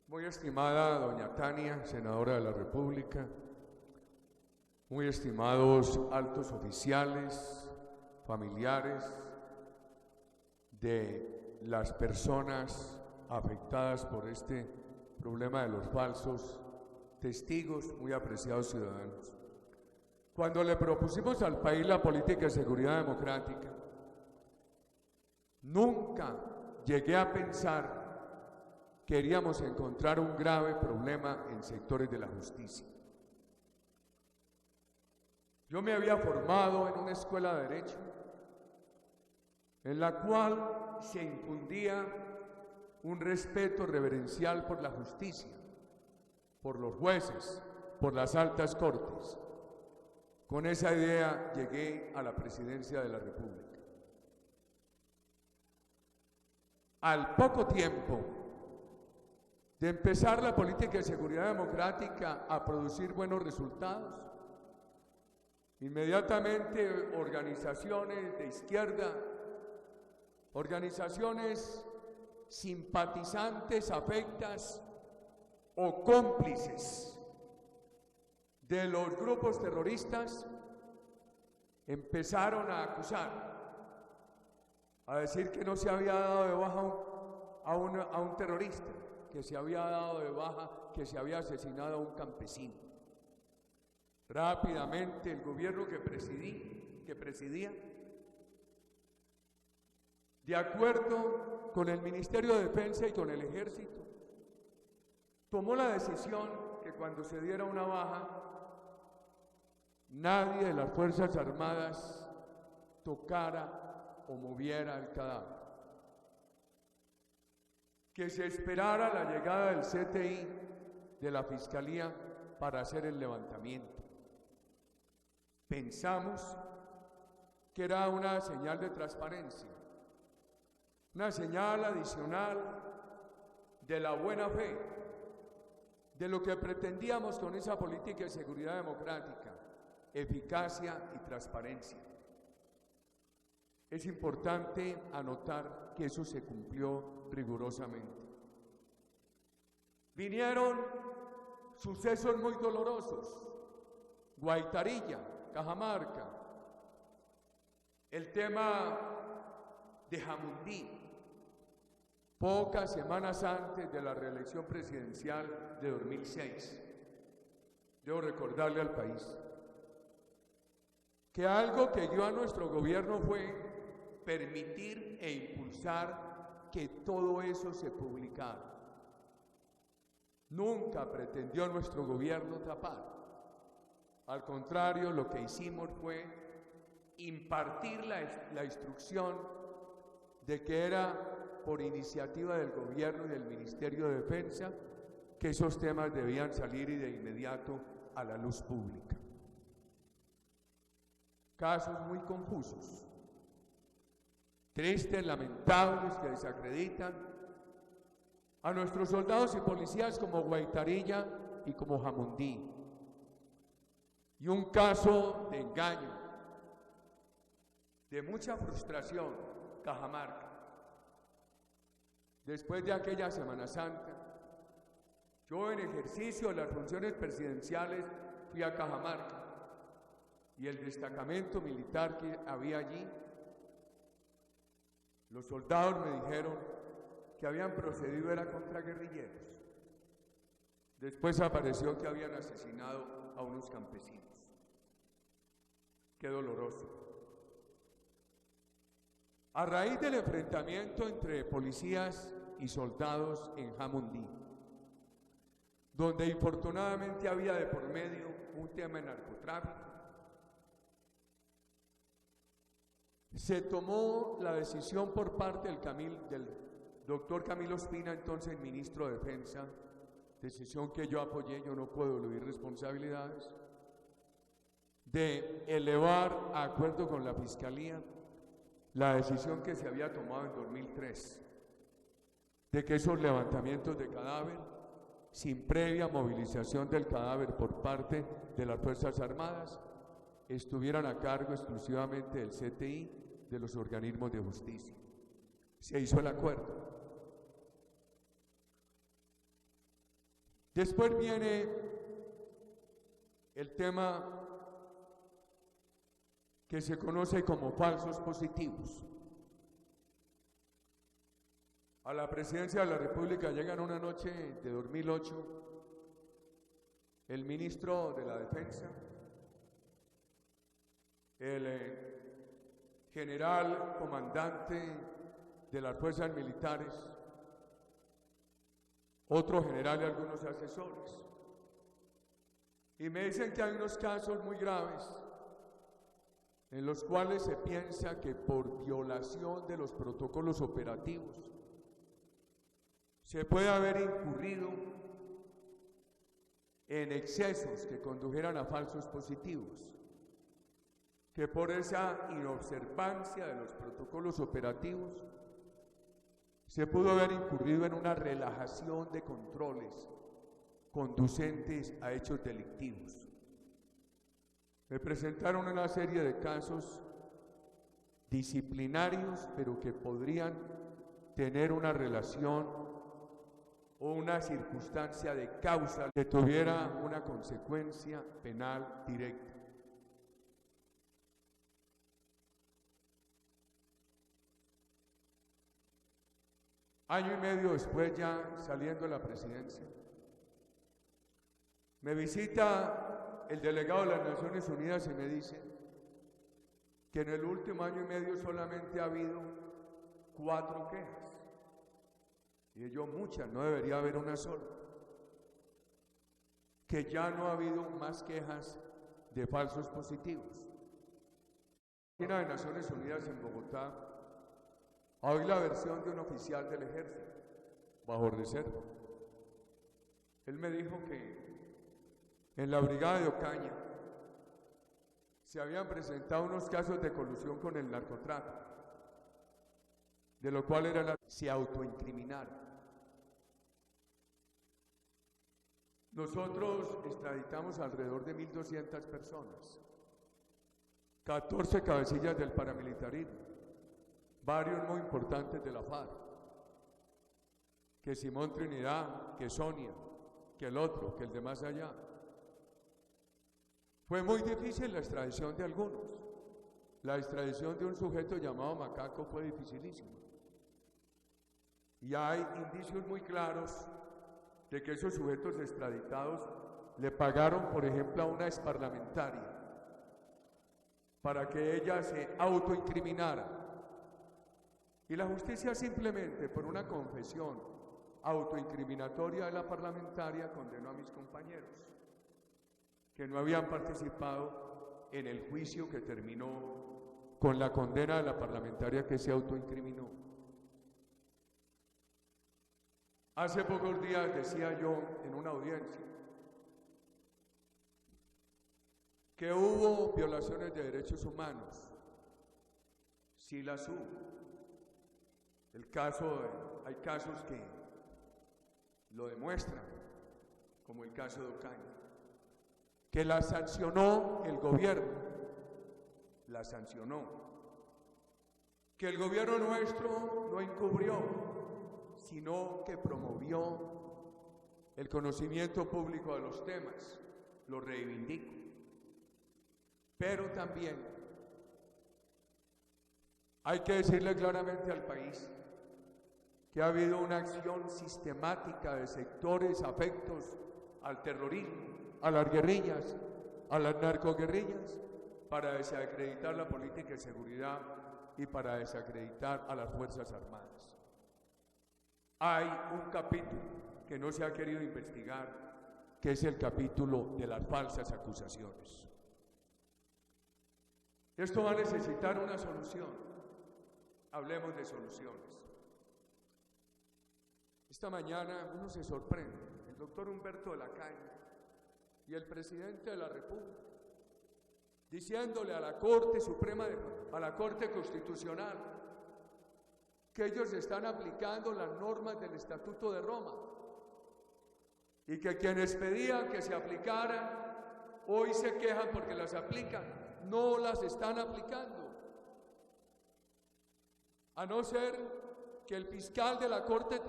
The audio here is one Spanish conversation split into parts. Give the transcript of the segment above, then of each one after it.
Muy estimada doña Tania, senadora de la República, muy estimados altos oficiales, familiares de las personas afectadas por este problema de los falsos testigos, muy apreciados ciudadanos. Cuando le propusimos al país la política de seguridad democrática, nunca llegué a pensar que queríamos encontrar un grave problema en sectores de la justicia. Yo me había formado en una escuela de Derecho, en la cual se infundía un respeto reverencial por la justicia, por los jueces, por las altas cortes. Con esa idea llegué a la presidencia de la República. Al poco tiempo de empezar la política de seguridad democrática a producir buenos resultados, inmediatamente organizaciones de izquierda, organizaciones simpatizantes, afectas o cómplices de los grupos terroristas empezaron a acusar, a decir que no se había dado de baja a un terrorista, que se había dado de baja, que se había asesinado a un campesino. Rápidamente el gobierno que presidía, de acuerdo con el Ministerio de Defensa y con el Ejército, tomó la decisión que cuando se diera una baja, nadie de las Fuerzas Armadas tocara o moviera el cadáver, que se esperara la llegada del CTI, de la Fiscalía, para hacer el levantamiento. Pensamos que era una señal de transparencia, una señal adicional de la buena fe, de lo que pretendíamos con esa política de seguridad democrática: eficacia y transparencia. Es importante anotar que eso se cumplió rigurosamente. Vinieron sucesos muy dolorosos: Guaitarilla, Cajamarca, el tema de Jamundí, pocas semanas antes de la reelección presidencial de 2006. Debo recordarle al país que algo que dio a nuestro gobierno fue permitir e impulsar que todo eso se publicara. Nunca pretendió nuestro gobierno tapar. Al contrario, lo que hicimos fue impartir la instrucción de que era por iniciativa del gobierno y del Ministerio de Defensa que esos temas debían salir y de inmediato a la luz pública. Casos muy confusos, tristes, lamentables, que desacreditan a nuestros soldados y policías, como Guaitarilla y como Jamundí. Y un caso de engaño, de mucha frustración, Cajamarca. Después de aquella Semana Santa, yo, en ejercicio de las funciones presidenciales, fui a Cajamarca, y el destacamento militar que había allí, los soldados me dijeron que habían procedido era contra guerrilleros. Después apareció que habían asesinado a unos campesinos. Qué doloroso. A raíz del enfrentamiento entre policías y soldados en Jamundí, donde infortunadamente había de por medio un tema de narcotráfico, se tomó la decisión por parte del doctor Camilo Ospina, entonces ministro de Defensa, decisión que yo apoyé, yo no puedo eludir responsabilidades, de elevar a acuerdo con la Fiscalía la decisión que se había tomado en 2003, de que esos levantamientos de cadáver, sin previa movilización del cadáver por parte de las Fuerzas Armadas, estuvieran a cargo exclusivamente del CTI, de los organismos de justicia. Se hizo el acuerdo. Después viene el tema que se conoce como falsos positivos. A la presidencia de la República llegan una noche de 2008 el ministro de la Defensa, el general comandante de las fuerzas militares, otro general y algunos asesores. Y me dicen que hay unos casos muy graves en los cuales se piensa que por violación de los protocolos operativos se puede haber incurrido en excesos que condujeran a falsos positivos, que por esa inobservancia de los protocolos operativos se pudo haber incurrido en una relajación de controles conducentes a hechos delictivos. Me presentaron una serie de casos disciplinarios, pero que podrían tener una relación o una circunstancia de causa que tuviera una consecuencia penal directa. Año y medio después, ya saliendo de la presidencia, me visita el delegado de las Naciones Unidas y me dice que en el último año y medio solamente ha habido 4 quejas. Y yo, muchas, no debería haber una sola. Que ya no ha habido más quejas de falsos positivos. En la oficina de Naciones Unidas en Bogotá, oí la versión de un oficial del ejército, bajo reserva. Él me dijo que en la brigada de Ocaña se habían presentado unos casos de colusión con el narcotráfico, de lo cual se autoincriminaron. Nosotros extraditamos alrededor de 1.200 personas, 14 cabecillas del paramilitarismo, varios muy importantes de la FARC, que Simón Trinidad, que Sonia, que el otro, que el de más allá. Fue muy difícil la extradición de algunos. La extradición de un sujeto llamado Macaco fue dificilísima. Y hay indicios muy claros de que esos sujetos extraditados le pagaron, por ejemplo, a una exparlamentaria para que ella se autoincriminara. Y la justicia simplemente por una confesión autoincriminatoria de la parlamentaria condenó a mis compañeros, que no habían participado en el juicio que terminó con la condena de la parlamentaria que se autoincriminó. Hace pocos días decía yo en una audiencia que hubo violaciones de derechos humanos. Sí las hubo. Hay casos que lo demuestran, como el caso de Ocaña, que la sancionó el gobierno, la sancionó, que el gobierno nuestro no encubrió, sino que promovió el conocimiento público de los temas, lo reivindico. Pero también hay que decirle claramente al país que ha habido una acción sistemática de sectores afectos al terrorismo, a las guerrillas, a las narcoguerrillas, para desacreditar la política de seguridad y para desacreditar a las Fuerzas Armadas. Hay un capítulo que no se ha querido investigar, que es el capítulo de las falsas acusaciones. Esto va a necesitar una solución. Hablemos de soluciones. Esta mañana uno se sorprende, el doctor Humberto de la Calle y el presidente de la República, diciéndole a la Corte Suprema, a la Corte Constitucional, que ellos están aplicando las normas del Estatuto de Roma y que quienes pedían que se aplicaran hoy se quejan porque las aplican, no las están aplicando. A no ser que el fiscal de la Corte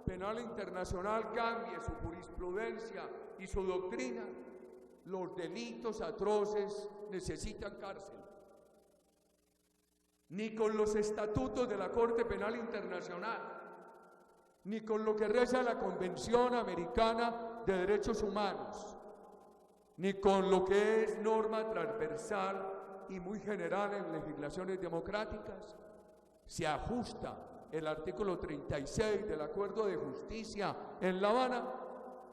Penal Internacional cambie su jurisprudencia y su doctrina, los delitos atroces necesitan cárcel. Ni con los estatutos de la Corte Penal Internacional, ni con lo que reza la Convención Americana de Derechos Humanos, ni con lo que es norma transversal y muy general en legislaciones democráticas, se ajusta el artículo 36 del Acuerdo de Justicia en La Habana,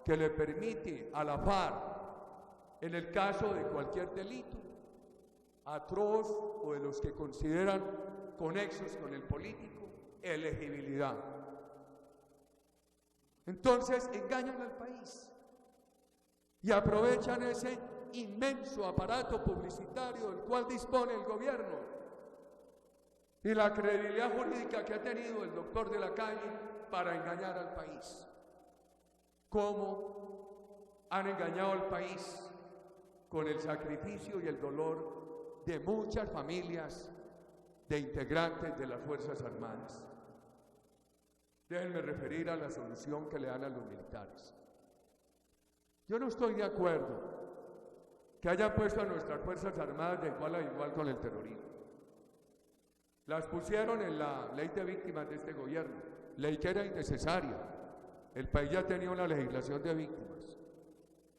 que le permite a la FARC, en el caso de cualquier delito atroz o de los que consideran conexos con el político, elegibilidad. Entonces engañan al país y aprovechan ese inmenso aparato publicitario del cual dispone el gobierno y la credibilidad jurídica que ha tenido el doctor de la calle para engañar al país. ¿Cómo han engañado al país? Con el sacrificio y el dolor de muchas familias de integrantes de las Fuerzas Armadas. Déjenme referir a la solución que le dan a los militares. Yo no estoy de acuerdo que hayan puesto a nuestras Fuerzas Armadas de igual a igual con el terrorismo. Las pusieron en la ley de víctimas de este gobierno, ley que era innecesaria. El país ya tenía una legislación de víctimas.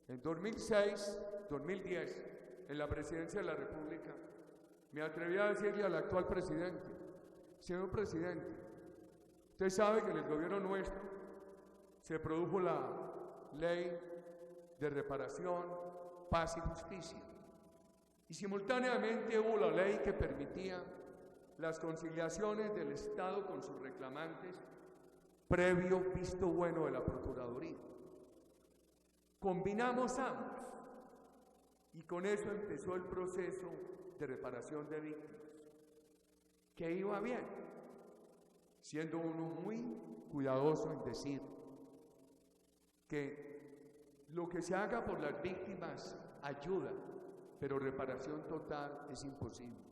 En 2006, 2010, en la presidencia de la República, me atreví a decirle al actual presidente: señor presidente, usted sabe que en el gobierno nuestro se produjo la ley de reparación, paz y justicia, y simultáneamente hubo la ley que permitía las conciliaciones del Estado con sus reclamantes previo visto bueno de la Procuraduría. Combinamos ambos y con eso empezó el proceso de reparación de víctimas, que iba bien, siendo uno muy cuidadoso en decir que lo que se haga por las víctimas ayuda, pero reparación total es imposible.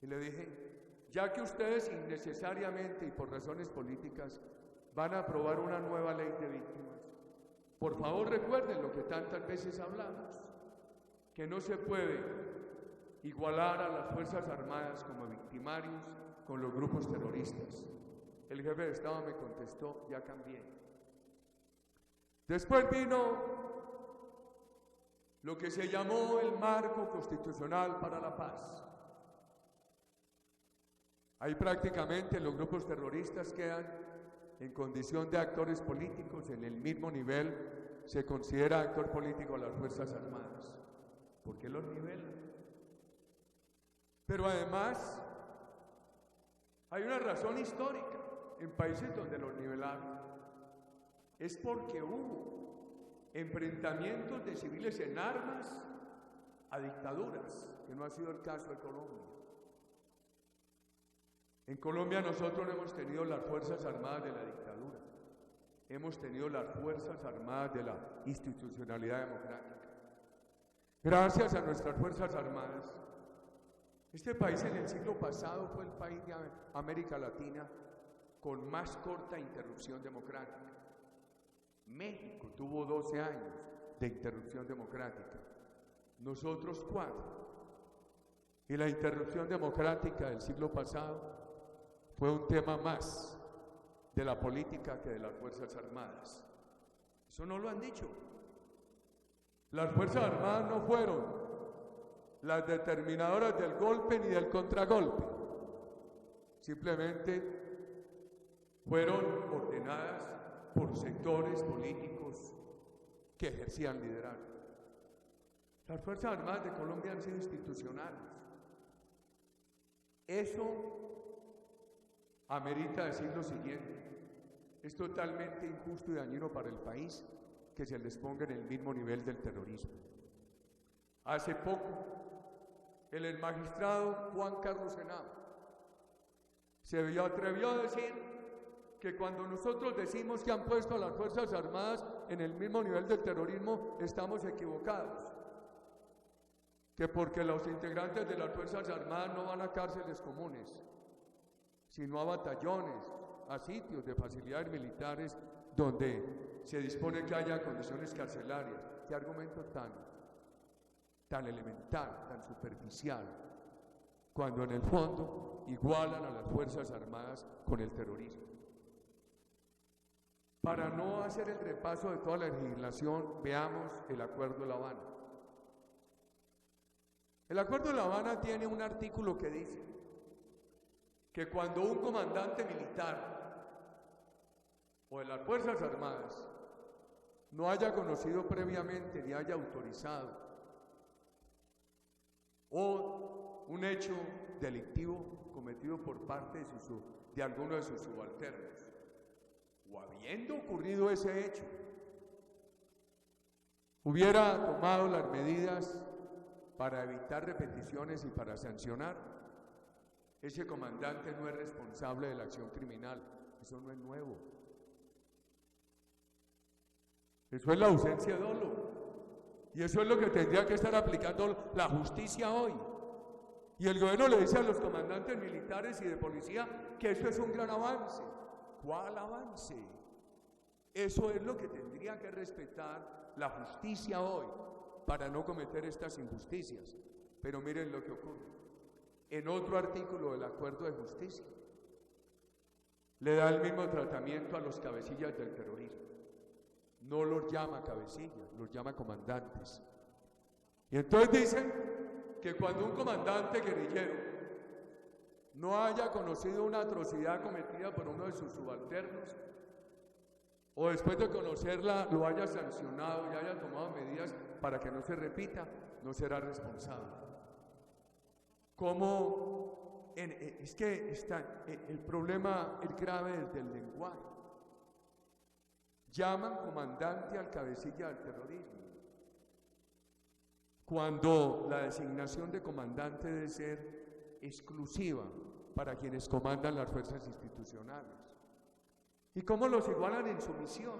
Y le dije: ya que ustedes innecesariamente y por razones políticas van a aprobar una nueva ley de víctimas, por favor recuerden lo que tantas veces hablamos, que no se puede igualar a las Fuerzas Armadas como victimarios con los grupos terroristas. El jefe de Estado me contestó: ya cambié. Después vino lo que se llamó el marco constitucional para la paz. Ahí prácticamente los grupos terroristas quedan en condición de actores políticos, en el mismo nivel se considera actor político a las Fuerzas Armadas. ¿Por qué los nivelan? Pero además hay una razón histórica en países donde los nivelaron. Es porque hubo enfrentamientos de civiles en armas a dictaduras, que no ha sido el caso de Colombia. En Colombia nosotros no hemos tenido las Fuerzas Armadas de la dictadura, hemos tenido las Fuerzas Armadas de la institucionalidad democrática. Gracias a nuestras Fuerzas Armadas, este país en el siglo pasado fue el país de América Latina con más corta interrupción democrática. México tuvo 12 años de interrupción democrática, nosotros 4. Y la interrupción democrática del siglo pasado fue un tema más de la política que de las Fuerzas Armadas. Eso no lo han dicho. Las Fuerzas Armadas no fueron las determinadoras del golpe ni del contragolpe. Simplemente fueron ordenadas por sectores políticos que ejercían liderazgo. Las Fuerzas Armadas de Colombia han sido institucionales. Eso amerita decir lo siguiente: es totalmente injusto y dañino para el país que se les ponga en el mismo nivel del terrorismo. Hace poco, el magistrado Juan Carlos Henao se atrevió a decir que cuando nosotros decimos que han puesto a las Fuerzas Armadas en el mismo nivel del terrorismo, estamos equivocados. Que porque los integrantes de las Fuerzas Armadas no van a cárceles comunes, sino a batallones a sitios de facilidades militares donde se dispone que haya condiciones carcelarias. ¿Qué argumento tan elemental, tan superficial, cuando en el fondo igualan a las Fuerzas Armadas con el terrorismo? Para no hacer el repaso de toda la legislación, veamos el Acuerdo de La Habana. El Acuerdo de La Habana tiene un artículo que dice que cuando un comandante militar o de las Fuerzas Armadas no haya conocido previamente ni haya autorizado o un hecho delictivo cometido por parte de alguno de sus subalternos, o habiendo ocurrido ese hecho, hubiera tomado las medidas para evitar repeticiones y para sancionar, ese comandante no es responsable de la acción criminal. Eso no es nuevo. Eso es la ausencia de dolo. Y eso es lo que tendría que estar aplicando la justicia hoy. Y el gobierno le dice a los comandantes militares y de policía que eso es un gran avance. ¿Cuál avance? Eso es lo que tendría que respetar la justicia hoy para no cometer estas injusticias. Pero miren lo que ocurre. En otro artículo del Acuerdo de Justicia le da el mismo tratamiento a los cabecillas del terrorismo. No los llama cabecillas, los llama comandantes. Y entonces dicen que cuando un comandante guerrillero no haya conocido una atrocidad cometida por uno de sus subalternos, o después de conocerla lo haya sancionado y haya tomado medidas para que no se repita, no será responsable. Es que está el problema, el grave desde el lenguaje. Llaman comandante al cabecilla del terrorismo, cuando la designación de comandante debe ser exclusiva para quienes comandan las fuerzas institucionales. ¿Y cómo los igualan en su misión?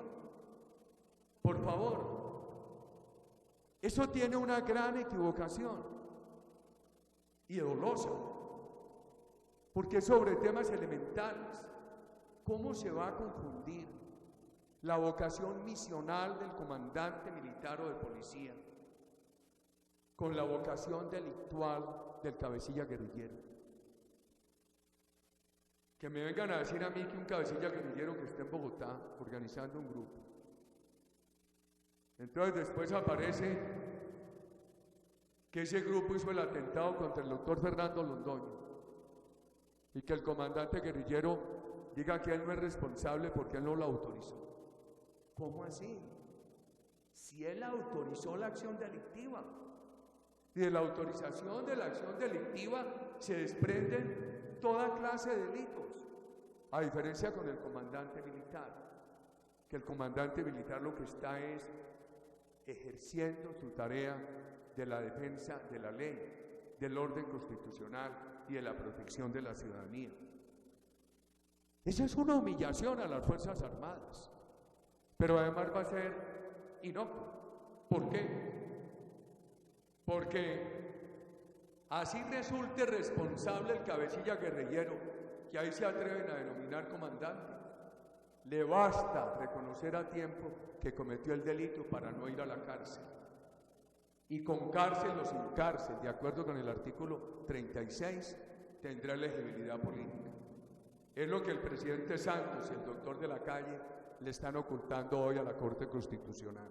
Por favor, eso tiene una gran equivocación y dolosa, porque sobre temas elementales. ¿Cómo se va a confundir la vocación misional del comandante militar o de policía con la vocación delictual del cabecilla guerrillero? Que me vengan a decir a mí que un cabecilla guerrillero que está en Bogotá organizando un grupo, entonces después aparece que ese grupo hizo el atentado contra el doctor Fernando Londoño y que el comandante guerrillero diga que él no es responsable porque él no lo autorizó. ¿Cómo así? Si él autorizó la acción delictiva, y de la autorización de la acción delictiva se desprenden toda clase de delitos, a diferencia con el comandante militar, que el comandante militar lo que está es ejerciendo su tarea de la defensa de la ley, del orden constitucional y de la protección de la ciudadanía. Esa es una humillación a las Fuerzas Armadas, pero además va a ser inocuo. ¿Por qué? Porque así resulte responsable el cabecilla guerrillero, que ahí se atreven a denominar comandante, le basta reconocer a tiempo que cometió el delito para no ir a la cárcel. Y con cárcel o sin cárcel, de acuerdo con el artículo 36, tendrá elegibilidad política. Es lo que el presidente Santos y el doctor de la Calle le están ocultando hoy a la Corte Constitucional.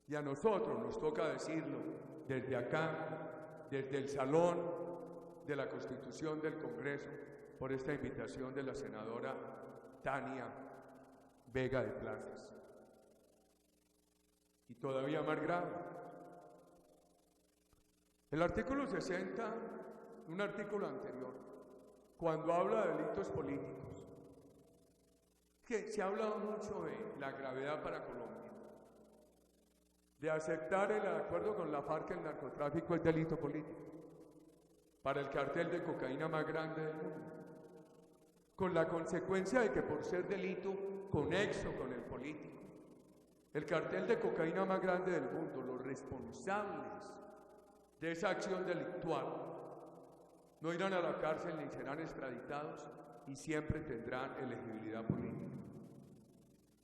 Y a nosotros nos toca decirlo desde acá, desde el Salón de la Constitución del Congreso, por esta invitación de la senadora Tania Vega de Plazas. Y todavía más grave, el artículo 60, un artículo anterior, cuando habla de delitos políticos, que se ha hablado mucho de la gravedad para Colombia, de aceptar el acuerdo con la FARC que el narcotráfico es delito político, para el cartel de cocaína más grande del mundo, con la consecuencia de que por ser delito conexo con el político, el cartel de cocaína más grande del mundo, los responsables de esa acción delictual, no irán a la cárcel ni serán extraditados y siempre tendrán elegibilidad política.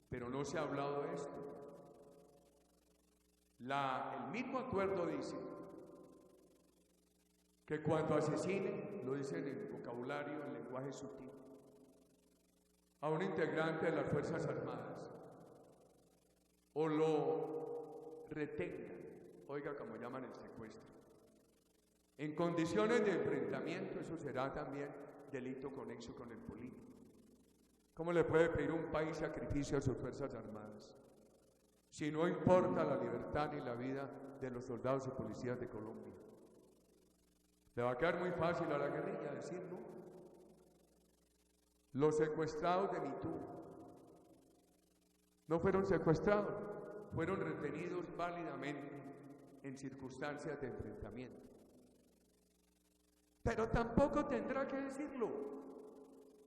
Pero no se ha hablado de esto. El mismo acuerdo dice que cuando asesinen, lo dicen en vocabulario, en lenguaje sutil, a un integrante de las Fuerzas Armadas, o lo retengan, oiga como llaman el secuestro, en condiciones de enfrentamiento, eso será también delito conexo con el político. ¿Cómo le puede pedir un país sacrificio a sus Fuerzas Armadas si no importa la libertad ni la vida de los soldados y policías de Colombia? Le va a quedar muy fácil a la guerrilla decir no. Los secuestrados de MeToo no fueron secuestrados, fueron retenidos válidamente en circunstancias de enfrentamiento. Pero tampoco tendrá que decirlo,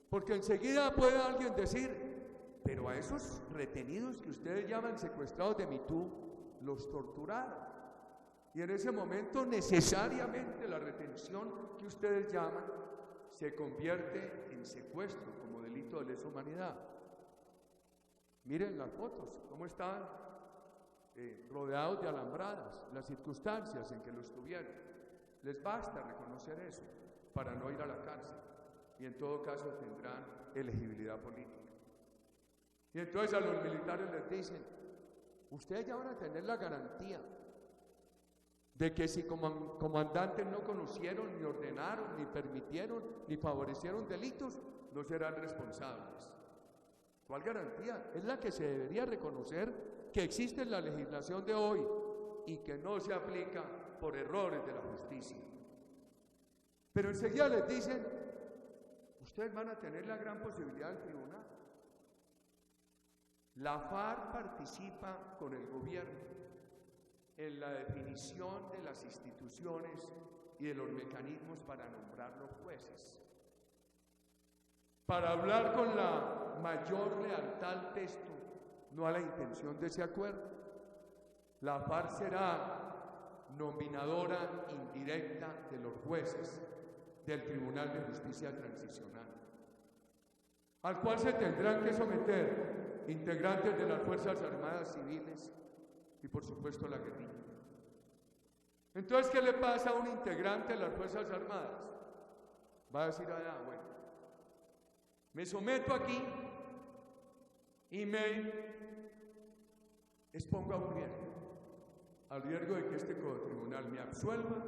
porque enseguida puede alguien decir, pero a esos retenidos que ustedes llaman secuestrados de MeToo, los torturaron. Y en ese momento necesariamente la retención que ustedes llaman se convierte en secuestro como delito de lesa humanidad. Miren las fotos, cómo están rodeados de alambradas, las circunstancias en que los tuvieron. Les basta reconocer eso para no ir a la cárcel y en todo caso tendrán elegibilidad política. Y entonces a los militares les dicen, ustedes ya van a tener la garantía de que si como comandantes no conocieron, ni ordenaron, ni permitieron, ni favorecieron delitos, no serán responsables. ¿Cuál garantía? Es la que se debería reconocer que existe en la legislación de hoy y que no se aplica por errores de la justicia. Pero enseguida les dicen, ustedes van a tener la gran posibilidad del tribunal. La FARC participa con el gobierno en la definición de las instituciones y de los mecanismos para nombrar los jueces. Para hablar con la mayor lealtad al texto, no a la intención de ese acuerdo. La FARC será nominadora indirecta de los jueces del Tribunal de Justicia Transicional, al cual se tendrán que someter integrantes de las Fuerzas Armadas civiles y por supuesto la guerrilla. Entonces, ¿qué le pasa a un integrante de las Fuerzas Armadas? Va a decir, bueno, me someto aquí y me expongo a un riesgo, al riesgo de que este tribunal me absuelva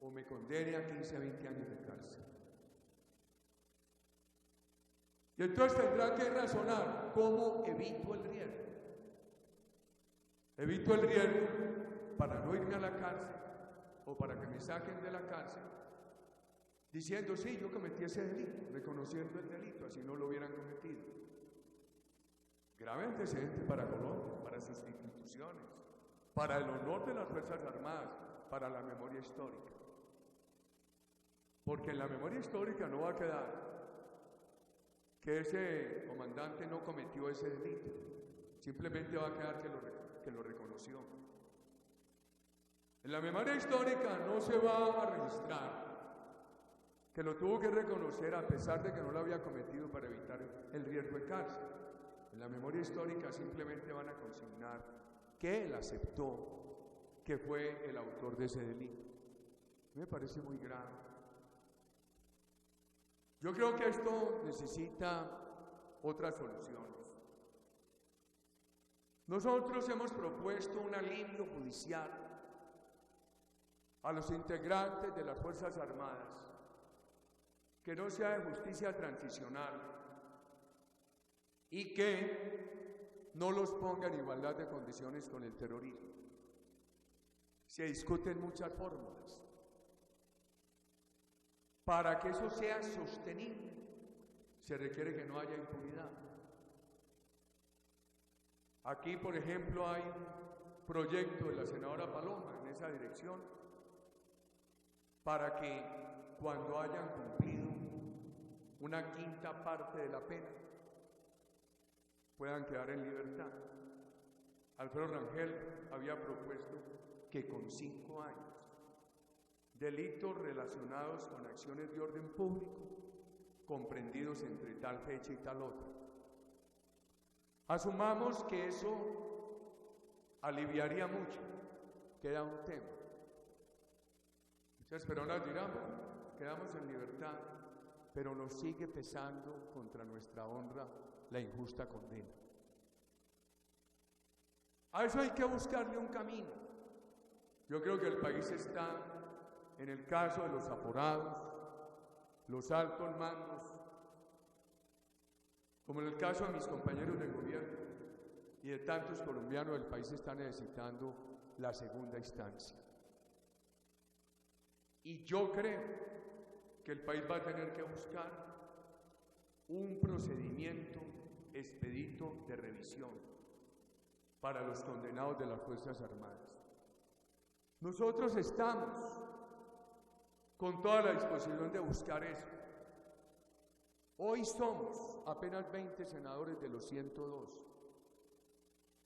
o me condene a 15 a 20 años de cárcel. Y entonces tendrá que razonar cómo evito el riesgo. Evito el riesgo para no irme a la cárcel o para que me saquen de la cárcel diciendo, sí, yo cometí ese delito, reconociendo el delito, así no lo hubieran cometido. Grave antecedente para Colombia, para sus instituciones, para el honor de las Fuerzas Armadas, para la memoria histórica. Porque en la memoria histórica no va a quedar que ese comandante no cometió ese delito, simplemente va a quedar que lo reconoció. En la memoria histórica no se va a registrar que lo tuvo que reconocer a pesar de que no lo había cometido para evitar el riesgo de cárcel. En la memoria histórica simplemente van a consignar que él aceptó que fue el autor de ese delito. Me parece muy grave. Yo creo que esto necesita otras soluciones. Nosotros hemos propuesto un alivio judicial a los integrantes de las Fuerzas Armadas que no sea de justicia transicional y que no los ponga en igualdad de condiciones con el terrorismo. Se discuten muchas fórmulas. Para que eso sea sostenible, se requiere que no haya impunidad. Aquí, por ejemplo, hay un proyecto de la senadora Paloma en esa dirección para que cuando hayan cumplido una quinta parte de la pena puedan quedar en libertad. Alfredo Rangel había propuesto que con 5 años delitos relacionados con acciones de orden público comprendidos entre tal fecha y tal otra. Asumamos que eso aliviaría mucho, queda un tema. Muchas personas dirán, bueno, quedamos en libertad, pero nos sigue pesando contra nuestra honra la injusta condena. A eso hay que buscarle un camino. Yo creo que el país está, en el caso de los aforados, los altos mandos, como en el caso de mis compañeros de gobierno y de tantos colombianos, el país está necesitando la segunda instancia. Y yo creo que el país va a tener que buscar un procedimiento expedito de revisión para los condenados de las Fuerzas Armadas. Nosotros estamos con toda la disposición de buscar eso. Hoy somos apenas 20 senadores de los 102,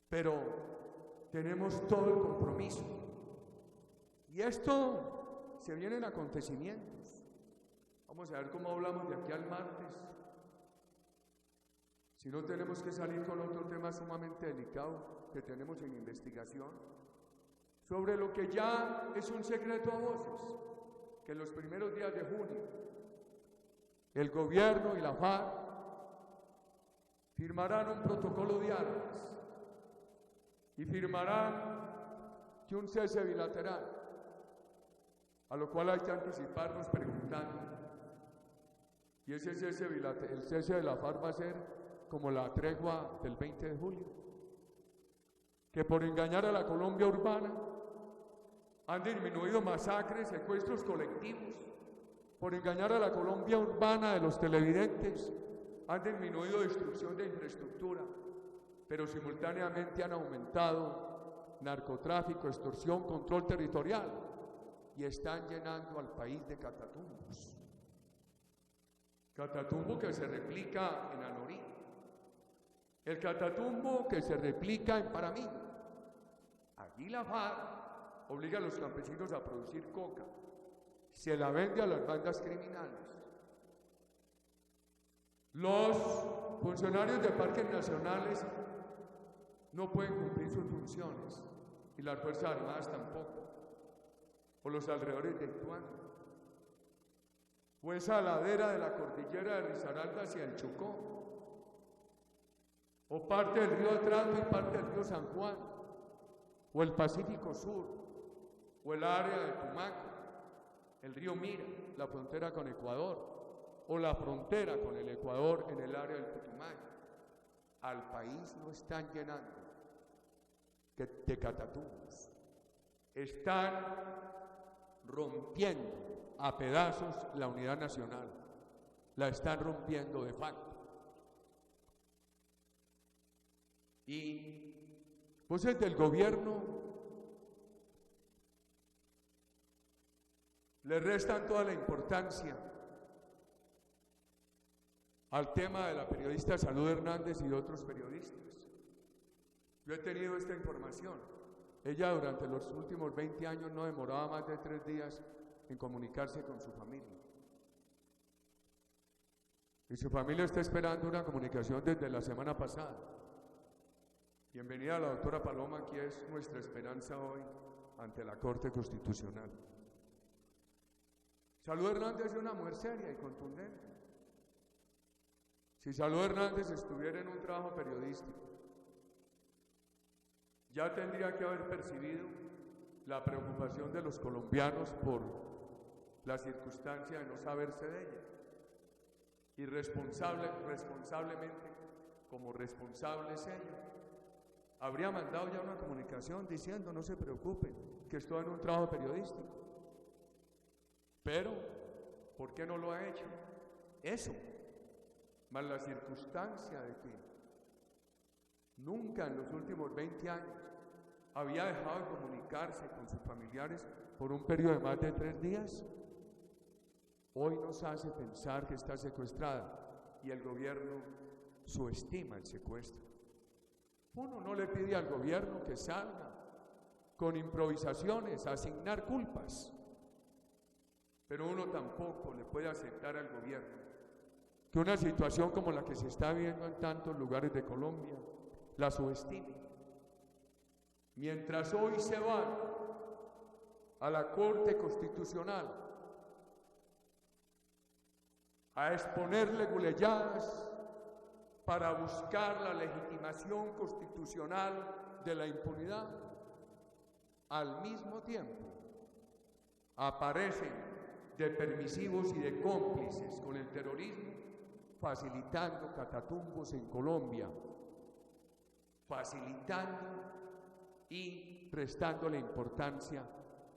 pero tenemos todo el compromiso. Y esto se vienen acontecimientos. Vamos a ver cómo hablamos de aquí al martes. Si no, tenemos que salir con otro tema sumamente delicado que tenemos en investigación, sobre lo que ya es un secreto a voces, que en los primeros días de junio el gobierno y la FARC firmarán un protocolo de armas y firmarán que un cese bilateral, a lo cual hay que anticiparnos preguntando, y ese cese bilateral, el cese de la FARC va a ser como la tregua del 20 de julio, que por engañar a la Colombia urbana han disminuido masacres, secuestros colectivos, por engañar a la Colombia urbana de los televidentes, han disminuido destrucción de infraestructura, pero simultáneamente han aumentado narcotráfico, extorsión, control territorial, y están llenando al país de catatumbos. Catatumbo que se replica en Anorí, el catatumbo que se replica en Paramí. Allí la FARC obliga a los campesinos a producir coca, se la vende a las bandas criminales. Los funcionarios de parques nacionales no pueden cumplir sus funciones y las Fuerzas Armadas tampoco, o los alrededores de Ituango, o esa ladera de la cordillera de Risaralda hacia el Chocó, o parte del río Atrato y parte del río San Juan, o el Pacífico Sur, o el área de Tumaco, el río Mira, la frontera con Ecuador, o la frontera con el Ecuador en el área del Putumayo. Al país lo están llenando de catatumbos. Están rompiendo a pedazos la unidad nacional, la están rompiendo de facto. Y voces del gobierno le restan toda la importancia al tema de la periodista Salud Hernández y de otros periodistas. Yo he tenido esta información. Ella durante los últimos 20 años no demoraba más de 3 días en comunicarse con su familia. Y su familia está esperando una comunicación desde la semana pasada. Bienvenida a la doctora Paloma, aquí es nuestra esperanza hoy ante la Corte Constitucional. Salud Hernández es una mujer seria y contundente. Si Salud Hernández estuviera en un trabajo periodístico, ya tendría que haber percibido la preocupación de los colombianos por la circunstancia de no saberse de ella. Y responsablemente, como responsable es ella, habría mandado ya una comunicación diciendo: no se preocupen, que estoy en un trabajo periodístico. Pero, ¿por qué no lo ha hecho? Eso, más la circunstancia de que nunca en los últimos 20 años había dejado de comunicarse con sus familiares por un periodo de más de 3 días, hoy nos hace pensar que está secuestrada y el gobierno subestima el secuestro. Uno no le pide al gobierno que salga con improvisaciones a asignar culpas, pero uno tampoco le puede aceptar al gobierno que una situación como la que se está viendo en tantos lugares de Colombia la subestime. Mientras hoy se van a la Corte Constitucional a exponerle guleyadas para buscar la legitimación constitucional de la impunidad, al mismo tiempo aparecen de permisivos y de cómplices con el terrorismo, facilitando catatumbos en Colombia, facilitando y prestándole importancia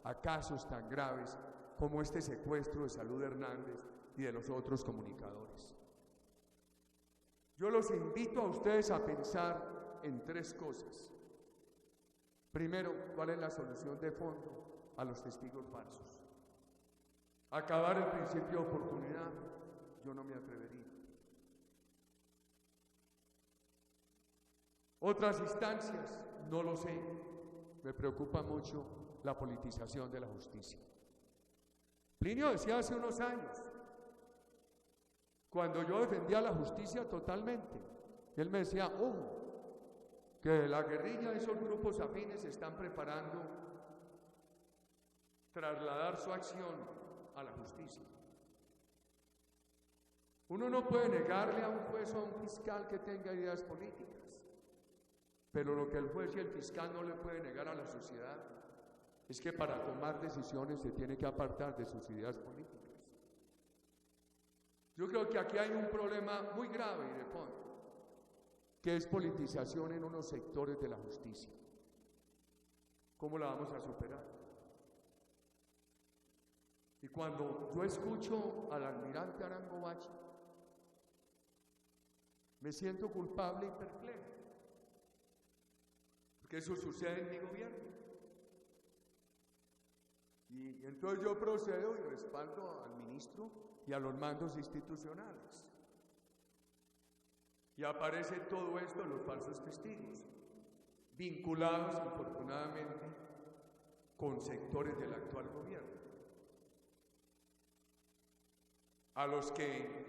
a casos tan graves como este secuestro de Salud Hernández y de los otros comunicadores. Yo los invito a ustedes a pensar en tres cosas. Primero, ¿cuál es la solución de fondo a los testigos falsos? Acabar el principio de oportunidad, yo no me atrevería. Otras instancias, no lo sé. Me preocupa mucho la politización de la justicia. Plinio decía hace unos años, cuando yo defendía la justicia totalmente, él me decía, ojo, que la guerrilla de esos grupos afines están preparando trasladar su acción a la justicia. Uno no puede negarle a un juez o a un fiscal que tenga ideas políticas, pero lo que el juez y el fiscal no le puede negar a la sociedad es que para tomar decisiones se tiene que apartar de sus ideas políticas. Yo creo que aquí hay un problema muy grave y de fondo, que es politización en unos sectores de la justicia. ¿Cómo la vamos a superar? Y cuando yo escucho al almirante Arango Bachi, me siento culpable y perplejo, porque eso sucede en mi gobierno. Y entonces yo procedo y respaldo al ministro y a los mandos institucionales. Y aparece todo esto en los falsos testigos, vinculados infortunadamente con sectores del actual gobierno, a los que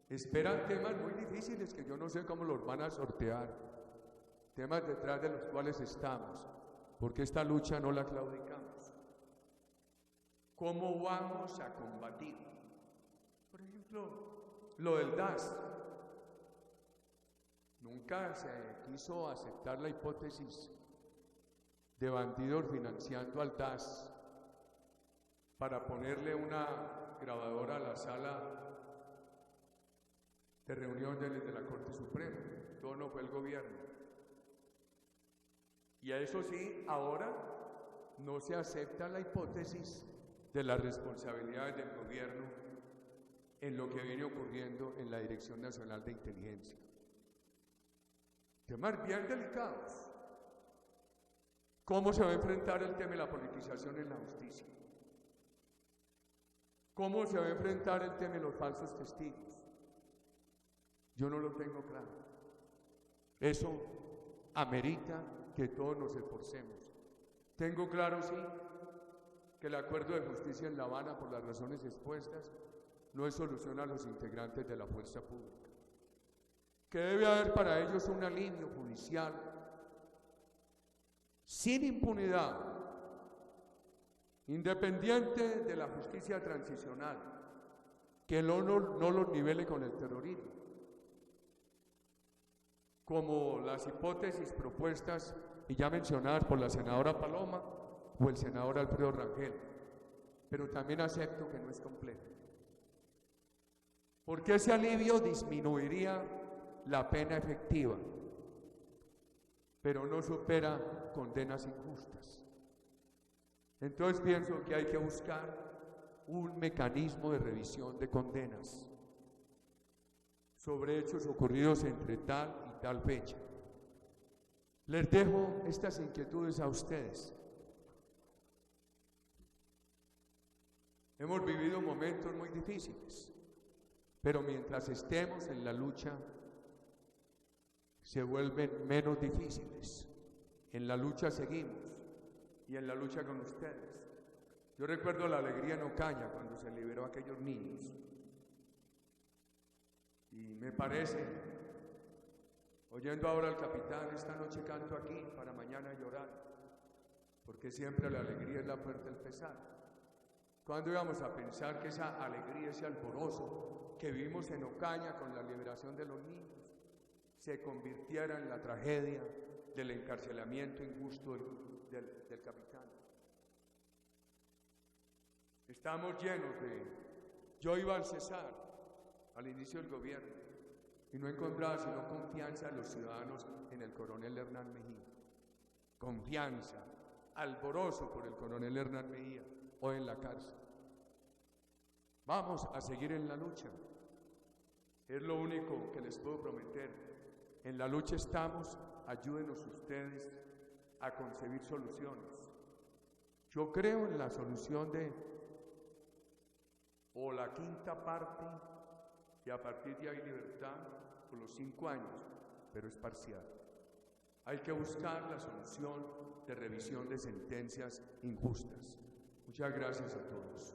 esperan temas muy difíciles que yo no sé cómo los van a sortear, temas detrás de los cuales estamos, porque esta lucha no la claudicamos. ¿Cómo vamos a combatir? Por ejemplo, lo del DAS. Nunca se quiso aceptar la hipótesis de bandidos financiando al DAS para ponerle una grabadora a la sala de reuniones de la Corte Suprema. Todo no fue el gobierno. Y a eso sí, ahora no se acepta la hipótesis de las responsabilidades del gobierno en lo que viene ocurriendo en la Dirección Nacional de Inteligencia. Temas bien delicados. ¿Cómo se va a enfrentar el tema de la politización en la justicia? ¿Cómo se va a enfrentar el tema de los falsos testigos? Yo no lo tengo claro. Eso amerita que todos nos esforcemos. Tengo claro, sí, que el acuerdo de justicia en La Habana, por las razones expuestas, no es solución a los integrantes de la fuerza pública, que debe haber para ellos un alivio judicial sin impunidad, independiente de la justicia transicional, que no los nivele con el terrorismo, como las hipótesis propuestas y ya mencionadas por la senadora Paloma o el senador Alfredo Rangel, pero también acepto que no es completo, porque ese alivio disminuiría la pena efectiva, pero no supera condenas injustas. Entonces pienso que hay que buscar un mecanismo de revisión de condenas sobre hechos ocurridos entre tal y tal fecha. Les dejo estas inquietudes a ustedes. Hemos vivido momentos muy difíciles, pero mientras estemos en la lucha, se vuelven menos difíciles. En la lucha seguimos y en la lucha con ustedes. Yo recuerdo la alegría en Ocaña cuando se liberó a aquellos niños. Y me parece, oyendo ahora al capitán, esta noche canto aquí, para mañana llorar, porque siempre la alegría es la puerta del pesar. ¿Cuándo íbamos a pensar que esa alegría, ese alborozo que vivimos en Ocaña con la liberación de los niños, se convirtiera en la tragedia del encarcelamiento injusto del capitán? Estamos llenos de... Yo iba al Cesar al inicio del gobierno y no encontraba sino confianza de los ciudadanos en el coronel Hernán Mejía. Confianza, alborozo por el coronel Hernán Mejía, hoy en la cárcel. Vamos a seguir en la lucha. Es lo único que les puedo prometer. En la lucha estamos, ayúdenos ustedes a concebir soluciones. Yo creo en la solución o la quinta parte, y a partir de ahí libertad, por los 5 años, pero es parcial. Hay que buscar la solución de revisión de sentencias injustas. Muchas gracias a todos.